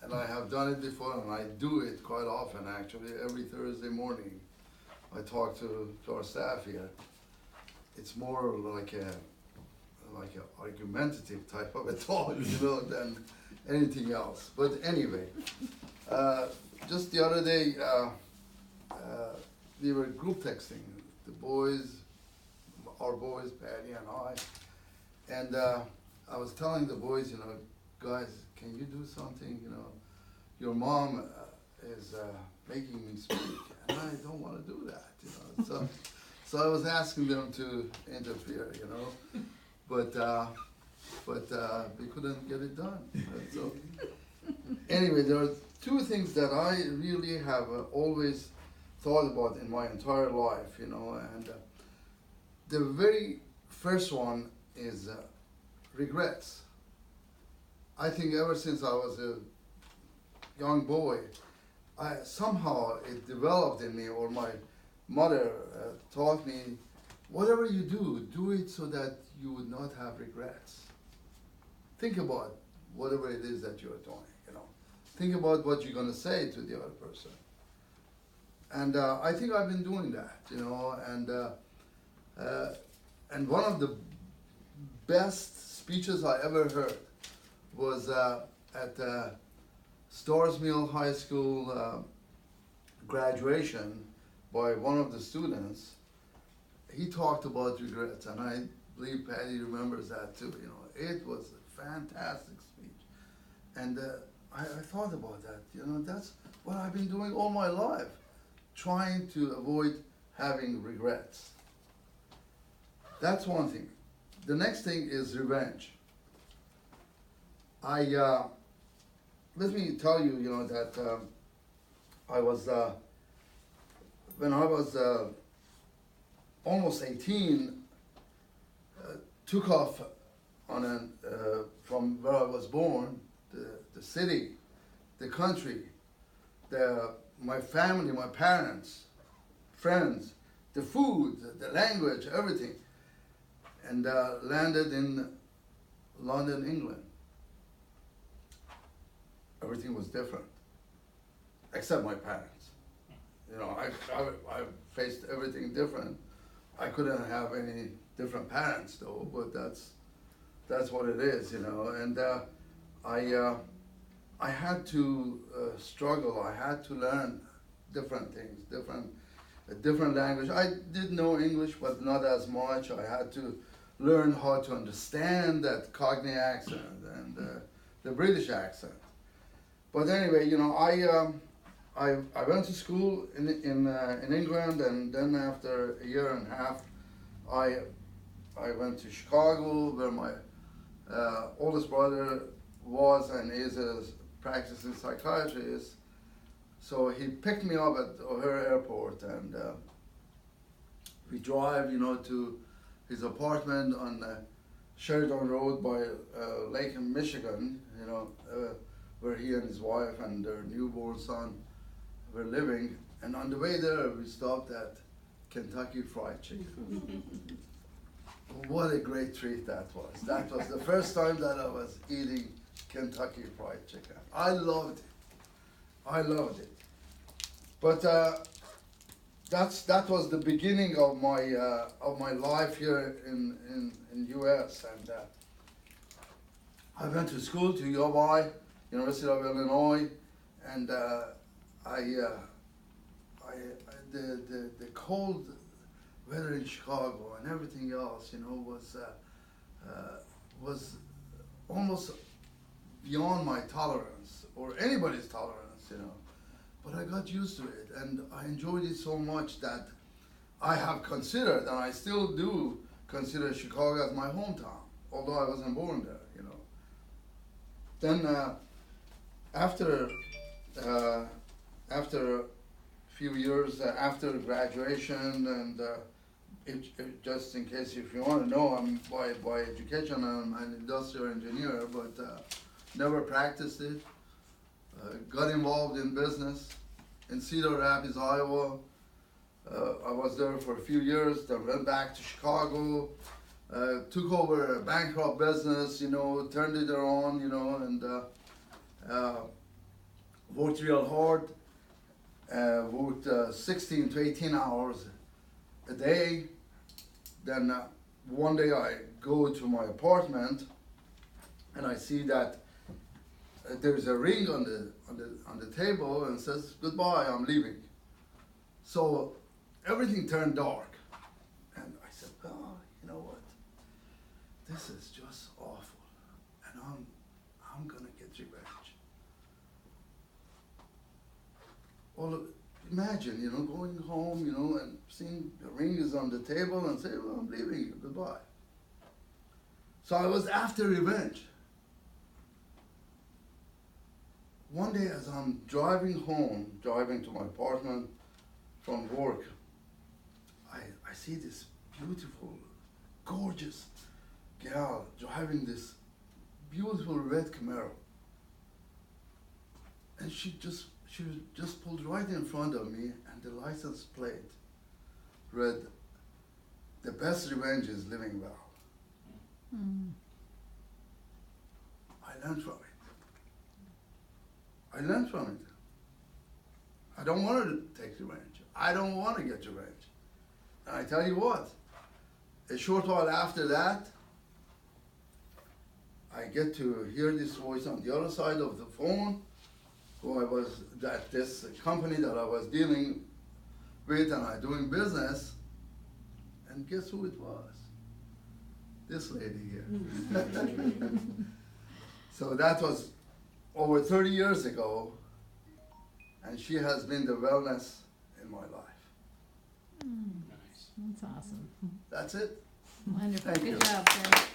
and I have done it before, and I do it quite often actually. Every Thursday morning, I talk to our staff here. It's more like a argumentative type of a talk, than anything else. But anyway, just the other day, uh, we were group texting, the boys, our boys, Patty and I, and I was telling the boys, guys, can you do something? Your mom is making me speak, and I don't want to do that. So I was asking them to interfere, but we couldn't get it done. So anyway, there are two things that I really have always thought about in my entire life, and the very first one is regrets. I think ever since I was a young boy, somehow it developed in me, or my mother taught me, whatever you do it so that you would not have regrets. Think about whatever it is that you're doing, Think about what you're going to say to the other person. And I think I've been doing that, and one of the best speeches I ever heard was at Stars Mill High School graduation by one of the students. He talked about regrets, and I believe Patty remembers that too. It was a fantastic speech, and I thought about that. That's what I've been doing all my life, trying to avoid having regrets. That's one thing. The next thing is revenge. Let me tell you, that I was when I was almost 18, took off on from where I was born, the city, the country, my family, my parents, friends, the food, the language, everything, and landed in London, England. Everything was different, except my parents. I faced everything different. I couldn't have any different parents though, but that's what it is, And I had to struggle. I had to learn different things, different language. I did know English, but not as much. I had to learn how to understand that Cockney accent and the British accent. But anyway, I went to school in England, and then after a year and a half, I went to Chicago, where my oldest brother was and is a practicing psychiatrist. So he picked me up at O'Hare Airport, and we drive, to his apartment on Sheridan Road by Lake Michigan, where he and his wife and their newborn son were living. And on the way there, we stopped at Kentucky Fried Chicken. What a great treat that was. That was the first time that I was eating Kentucky Fried Chicken. I loved it. But that was the beginning of my life here in U.S. And I went to school to U of I, University of Illinois, and the cold weather in Chicago and everything else, was almost beyond my tolerance or anybody's tolerance, But I got used to it, and I enjoyed it so much that I have considered, and I still do consider Chicago as my hometown, although I wasn't born there, Then after a few years after graduation, and just in case if you want to know, I'm by education I'm an industrial engineer, but never practiced it. Got involved in business in Cedar Rapids, Iowa. I was there for a few years, then went back to Chicago, took over a bankrupt business, turned it around, and worked real hard, worked 16 to 18 hours a day. Then one day I go to my apartment and I see that there's a ring on the table and says, "Goodbye, I'm leaving." So everything turned dark. And I said, "Oh, you know what? This is just awful. And I'm gonna get revenge." Well, imagine, going home, and seeing the ring is on the table and say, "Well, I'm leaving you, goodbye." So I was after revenge. One day as I'm driving home, driving to my apartment from work, I see this beautiful, gorgeous gal driving this beautiful red Camaro. And she just pulled right in front of me, and the license plate read, "The best revenge is living well." I learned from it. I learned from it. I don't want to take revenge. I don't want to get revenge. And I tell you what, a short while after that, I get to hear this voice on the other side of the phone, that this company that I was dealing with and I doing business, and guess who it was? This lady here. So that was over 30 years ago, and she has been the wellness in my life. That's awesome. That's it. Wonderful. Thank you. Good job, Fred.